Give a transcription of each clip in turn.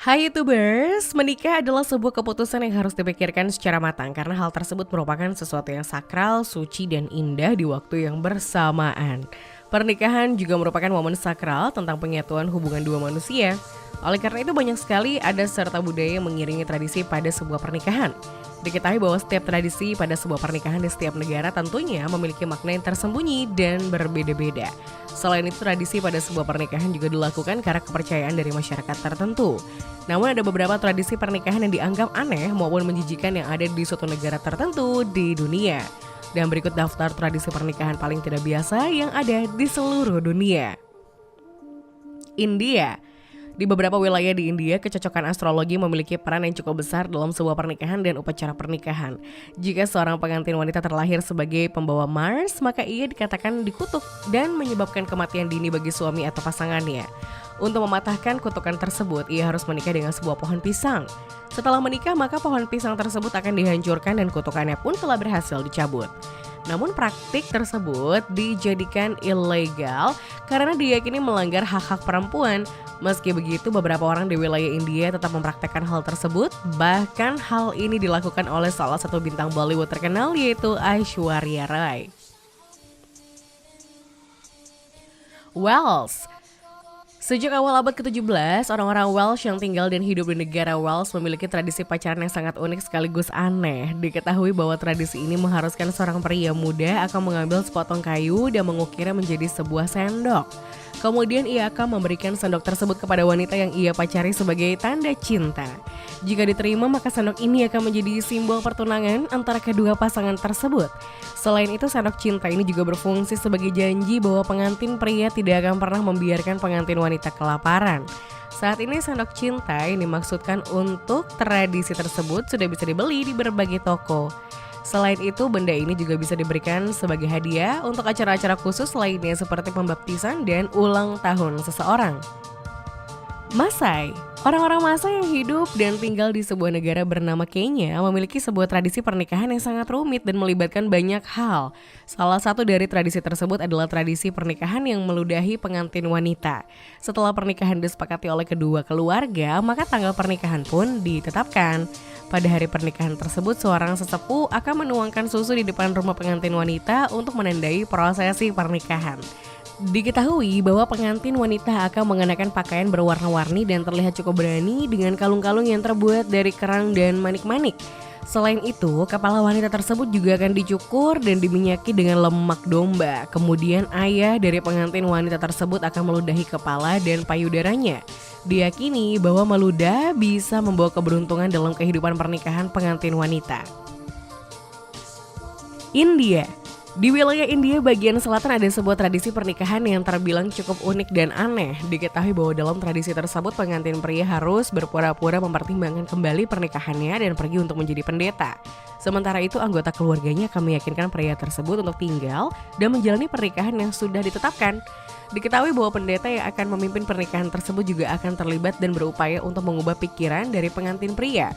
Hai YouTubers, menikah adalah sebuah keputusan yang harus dipikirkan secara matang karena hal tersebut merupakan sesuatu yang sakral, suci, dan indah di waktu yang bersamaan. Pernikahan juga merupakan momen sakral tentang penyatuan hubungan dua manusia. Oleh karena itu banyak sekali adat serta budaya yang mengiringi tradisi pada sebuah pernikahan. Diketahui bahwa setiap tradisi pada sebuah pernikahan di setiap negara tentunya memiliki makna yang tersembunyi dan berbeda-beda. Selain itu, tradisi pada sebuah pernikahan juga dilakukan karena kepercayaan dari masyarakat tertentu. Namun ada beberapa tradisi pernikahan yang dianggap aneh maupun menjijikan yang ada di suatu negara tertentu di dunia. Dan berikut daftar tradisi pernikahan paling tidak biasa yang ada di seluruh dunia. India. Di beberapa wilayah di India, kecocokan astrologi memiliki peran yang cukup besar dalam sebuah pernikahan dan upacara pernikahan. Jika seorang pengantin wanita terlahir sebagai pembawa Mars, maka ia dikatakan dikutuk dan menyebabkan kematian dini bagi suami atau pasangannya. Untuk mematahkan kutukan tersebut, ia harus menikah dengan sebuah pohon pisang. Setelah menikah, maka pohon pisang tersebut akan dihancurkan dan kutukannya pun telah berhasil dicabut. Namun praktik tersebut dijadikan ilegal karena diyakini melanggar hak-hak perempuan. Meski begitu, beberapa orang di wilayah India tetap mempraktekkan hal tersebut. Bahkan hal ini dilakukan oleh salah satu bintang Bollywood terkenal yaitu Aishwarya Rai. Wales. Sejak awal abad ke-17, orang-orang Welsh yang tinggal dan hidup di negara Wales memiliki tradisi pacaran yang sangat unik sekaligus aneh. Diketahui bahwa tradisi ini mengharuskan seorang pria muda akan mengambil sepotong kayu dan mengukirnya menjadi sebuah sendok. Kemudian ia akan memberikan sendok tersebut kepada wanita yang ia pacari sebagai tanda cinta. Jika diterima, maka sendok ini akan menjadi simbol pertunangan antara kedua pasangan tersebut. Selain itu, sendok cinta ini juga berfungsi sebagai janji bahwa pengantin pria tidak akan pernah membiarkan pengantin wanita kelaparan. Saat ini sendok cinta yang dimaksudkan untuk tradisi tersebut sudah bisa dibeli di berbagai toko. Selain itu, benda ini juga bisa diberikan sebagai hadiah untuk acara-acara khusus lainnya seperti pembaptisan dan ulang tahun seseorang. Masai. Orang-orang Masai yang hidup dan tinggal di sebuah negara bernama Kenya memiliki sebuah tradisi pernikahan yang sangat rumit dan melibatkan banyak hal. Salah satu dari tradisi tersebut adalah tradisi pernikahan yang meludahi pengantin wanita. Setelah pernikahan disepakati oleh kedua keluarga, maka tanggal pernikahan pun ditetapkan. Pada hari pernikahan tersebut, seorang sesepuh akan menuangkan susu di depan rumah pengantin wanita untuk menandai prosesi pernikahan. Diketahui bahwa pengantin wanita akan mengenakan pakaian berwarna-warni dan terlihat cukup berani dengan kalung-kalung yang terbuat dari kerang dan manik-manik. Selain itu, kepala wanita tersebut juga akan dicukur dan diminyaki dengan lemak domba. Kemudian ayah dari pengantin wanita tersebut akan meludahi kepala dan payudaranya. Diyakini bahwa meludah bisa membawa keberuntungan dalam kehidupan pernikahan pengantin wanita. India. Di wilayah India bagian selatan ada sebuah tradisi pernikahan yang terbilang cukup unik dan aneh. Diketahui bahwa dalam tradisi tersebut pengantin pria harus berpura-pura mempertimbangkan kembali pernikahannya dan pergi untuk menjadi pendeta. Sementara itu anggota keluarganya akan meyakinkan pria tersebut untuk tinggal dan menjalani pernikahan yang sudah ditetapkan. Diketahui bahwa pendeta yang akan memimpin pernikahan tersebut juga akan terlibat dan berupaya untuk mengubah pikiran dari pengantin pria.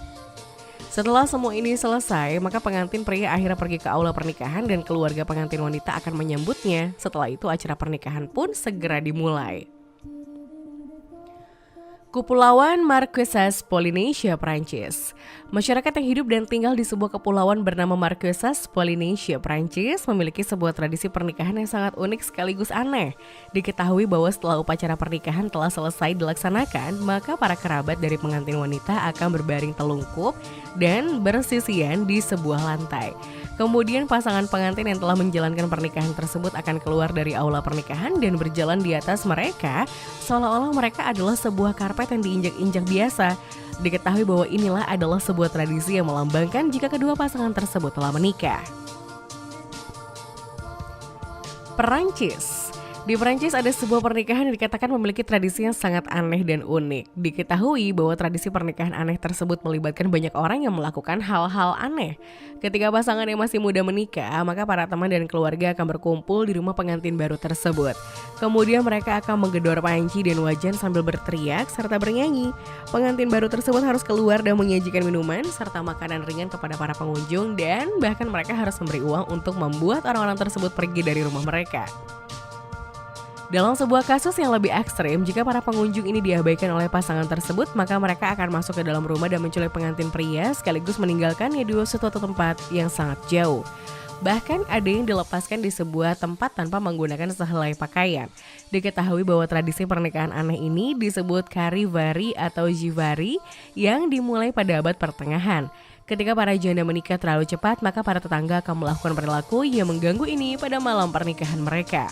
Setelah semua ini selesai, maka pengantin pria akhirnya pergi ke aula pernikahan dan keluarga pengantin wanita akan menyambutnya. Setelah itu acara pernikahan pun segera dimulai. Kepulauan Marquesas, Polinesia, Prancis. Masyarakat yang hidup dan tinggal di sebuah kepulauan bernama Marquesas, Polinesia, Prancis memiliki sebuah tradisi pernikahan yang sangat unik sekaligus aneh. Diketahui bahwa setelah upacara pernikahan telah selesai dilaksanakan, maka para kerabat dari pengantin wanita akan berbaring telungkup dan bersisian di sebuah lantai. Kemudian pasangan pengantin yang telah menjalankan pernikahan tersebut akan keluar dari aula pernikahan dan berjalan di atas mereka seolah-olah mereka adalah sebuah karpet yang diinjak-injak biasa. Diketahui bahwa inilah adalah sebuah tradisi yang melambangkan jika kedua pasangan tersebut telah menikah. Perancis. Di Perancis ada sebuah pernikahan yang dikatakan memiliki tradisi yang sangat aneh dan unik. Diketahui bahwa tradisi pernikahan aneh tersebut melibatkan banyak orang yang melakukan hal-hal aneh. Ketika pasangan yang masih muda menikah, maka para teman dan keluarga akan berkumpul di rumah pengantin baru tersebut. Kemudian mereka akan menggedor panci dan wajan sambil berteriak serta bernyanyi. Pengantin baru tersebut harus keluar dan menyajikan minuman serta makanan ringan kepada para pengunjung dan bahkan mereka harus memberi uang untuk membuat orang-orang tersebut pergi dari rumah mereka. Dalam sebuah kasus yang lebih ekstrim, jika para pengunjung ini diabaikan oleh pasangan tersebut, maka mereka akan masuk ke dalam rumah dan menculik pengantin pria sekaligus meninggalkannya di suatu tempat yang sangat jauh. Bahkan ada yang dilepaskan di sebuah tempat tanpa menggunakan sehelai pakaian. Diketahui bahwa tradisi pernikahan aneh ini disebut karivari atau jivari yang dimulai pada abad pertengahan. Ketika para janda menikah terlalu cepat, maka para tetangga akan melakukan perilaku yang mengganggu ini pada malam pernikahan mereka.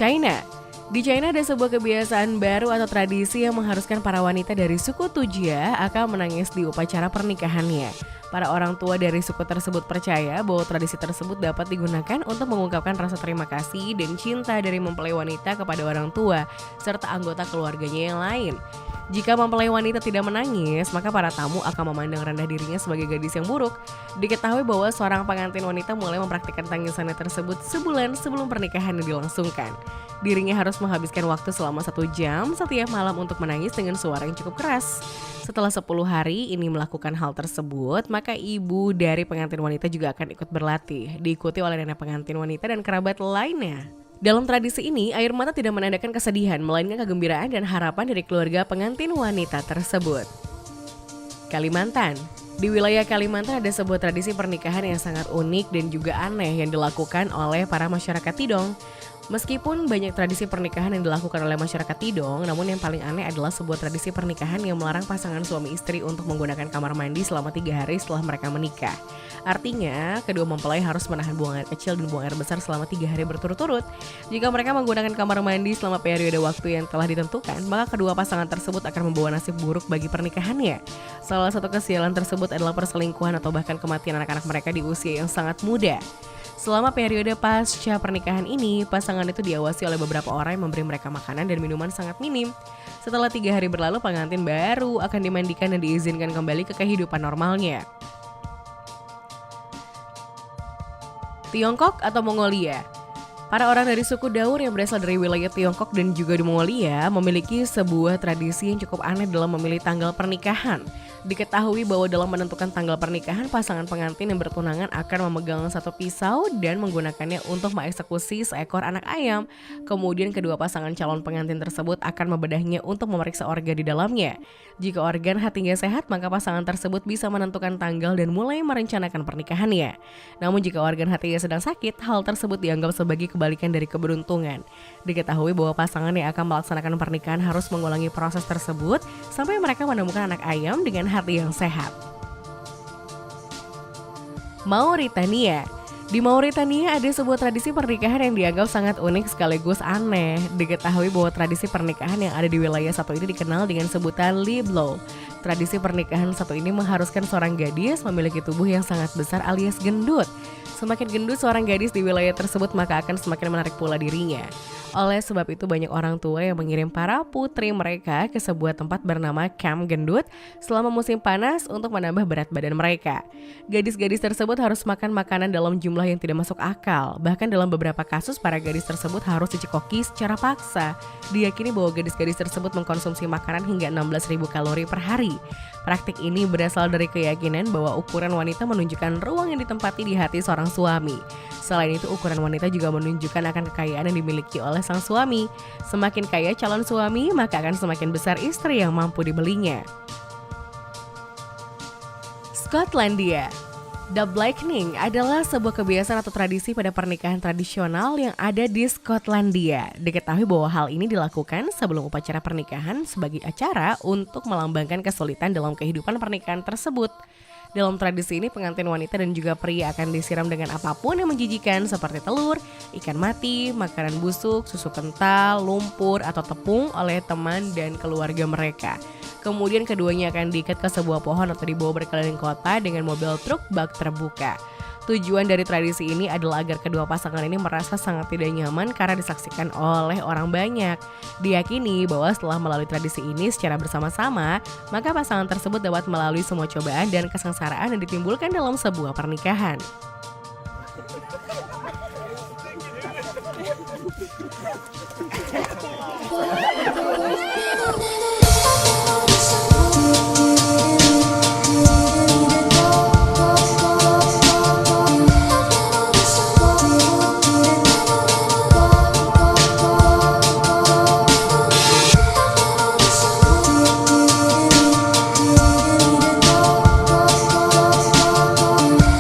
China. Di China ada sebuah kebiasaan baru atau tradisi yang mengharuskan para wanita dari suku Tujia akan menangis di upacara pernikahannya. Para orang tua dari suku tersebut percaya bahwa tradisi tersebut dapat digunakan untuk mengungkapkan rasa terima kasih dan cinta dari mempelai wanita kepada orang tua serta anggota keluarganya yang lain. Jika mempelai wanita tidak menangis, maka para tamu akan memandang rendah dirinya sebagai gadis yang buruk. Diketahui bahwa seorang pengantin wanita mulai mempraktikkan tangisannya tersebut sebulan sebelum pernikahan dilangsungkan. Dirinya harus menghabiskan waktu selama 1 jam setiap malam untuk menangis dengan suara yang cukup keras. Setelah 10 hari ini melakukan hal tersebut, maka ibu dari pengantin wanita juga akan ikut berlatih, diikuti oleh nenek pengantin wanita dan kerabat lainnya. Dalam tradisi ini, air mata tidak menandakan kesedihan, melainkan kegembiraan dan harapan dari keluarga pengantin wanita tersebut. Kalimantan. Di wilayah Kalimantan ada sebuah tradisi pernikahan yang sangat unik dan juga aneh yang dilakukan oleh para masyarakat Tidong. Meskipun banyak tradisi pernikahan yang dilakukan oleh masyarakat Tidong, namun yang paling aneh adalah sebuah tradisi pernikahan yang melarang pasangan suami istri untuk menggunakan kamar mandi selama 3 hari setelah mereka menikah. Artinya, kedua mempelai harus menahan buang air kecil dan buang air besar selama 3 hari berturut-turut. Jika mereka menggunakan kamar mandi selama periode waktu yang telah ditentukan, maka kedua pasangan tersebut akan membawa nasib buruk bagi pernikahannya. Salah satu kesialan tersebut adalah perselingkuhan atau bahkan kematian anak-anak mereka di usia yang sangat muda. Selama periode pasca pernikahan ini, pasangan itu diawasi oleh beberapa orang yang memberi mereka makanan dan minuman sangat minim. Setelah 3 hari berlalu, pengantin baru akan dimandikan dan diizinkan kembali ke kehidupan normalnya. Tiongkok atau Mongolia. Para orang dari suku Daur yang berasal dari wilayah Tiongkok dan juga di Mongolia memiliki sebuah tradisi yang cukup aneh dalam memilih tanggal pernikahan. Diketahui bahwa dalam menentukan tanggal pernikahan, pasangan pengantin yang bertunangan akan memegang satu pisau dan menggunakannya untuk mengeksekusi seekor anak ayam. Kemudian kedua pasangan calon pengantin tersebut akan membedahnya untuk memeriksa organ di dalamnya. Jika organ hatinya sehat, maka pasangan tersebut bisa menentukan tanggal dan mulai merencanakan pernikahannya. Namun jika organ hatinya sedang sakit, hal tersebut dianggap sebagai kebalikan dari keberuntungan. Diketahui bahwa pasangan yang akan melaksanakan pernikahan harus mengulangi proses tersebut sampai mereka menemukan anak ayam dengan hati yang sehat. Mauritania. Di Mauritania ada sebuah tradisi pernikahan yang dianggap sangat unik sekaligus aneh. Diketahui bahwa tradisi pernikahan yang ada di wilayah satu ini dikenal dengan sebutan Liblo. Tradisi pernikahan satu ini mengharuskan seorang gadis memiliki tubuh yang sangat besar alias gendut. Semakin gendut seorang gadis di wilayah tersebut, maka akan semakin menarik pula dirinya. Oleh sebab itu banyak orang tua yang mengirim para putri mereka ke sebuah tempat bernama Camp Gendut selama musim panas untuk menambah berat badan mereka. Gadis-gadis tersebut harus makan makanan dalam jumlah yang tidak masuk akal. Bahkan dalam beberapa kasus para gadis tersebut harus dicekoki secara paksa. Diyakini bahwa gadis-gadis tersebut mengkonsumsi makanan hingga 16.000 kalori per hari. Praktik ini berasal dari keyakinan bahwa ukuran wanita menunjukkan ruang yang ditempati di hati seorang suami. Selain itu, ukuran wanita juga menunjukkan akan kekayaan yang dimiliki oleh sang suami. Semakin kaya calon suami, maka akan semakin besar istri yang mampu dibelinya. Skotlandia. Doublekening adalah sebuah kebiasaan atau tradisi pada pernikahan tradisional yang ada di Skotlandia. Diketahui bahwa hal ini dilakukan sebelum upacara pernikahan sebagai acara untuk melambangkan kesulitan dalam kehidupan pernikahan tersebut. Dalam tradisi ini, pengantin wanita dan juga pria akan disiram dengan apapun yang menjijikan seperti telur, ikan mati, makanan busuk, susu kental, lumpur, atau tepung oleh teman dan keluarga mereka. Kemudian keduanya akan diikat ke sebuah pohon atau dibawa berkeliling kota dengan mobil truk bak terbuka. Tujuan dari tradisi ini adalah agar kedua pasangan ini merasa sangat tidak nyaman karena disaksikan oleh orang banyak. Diyakini bahwa setelah melalui tradisi ini secara bersama-sama, maka pasangan tersebut dapat melalui semua cobaan dan kesengsaraan yang ditimbulkan dalam sebuah pernikahan.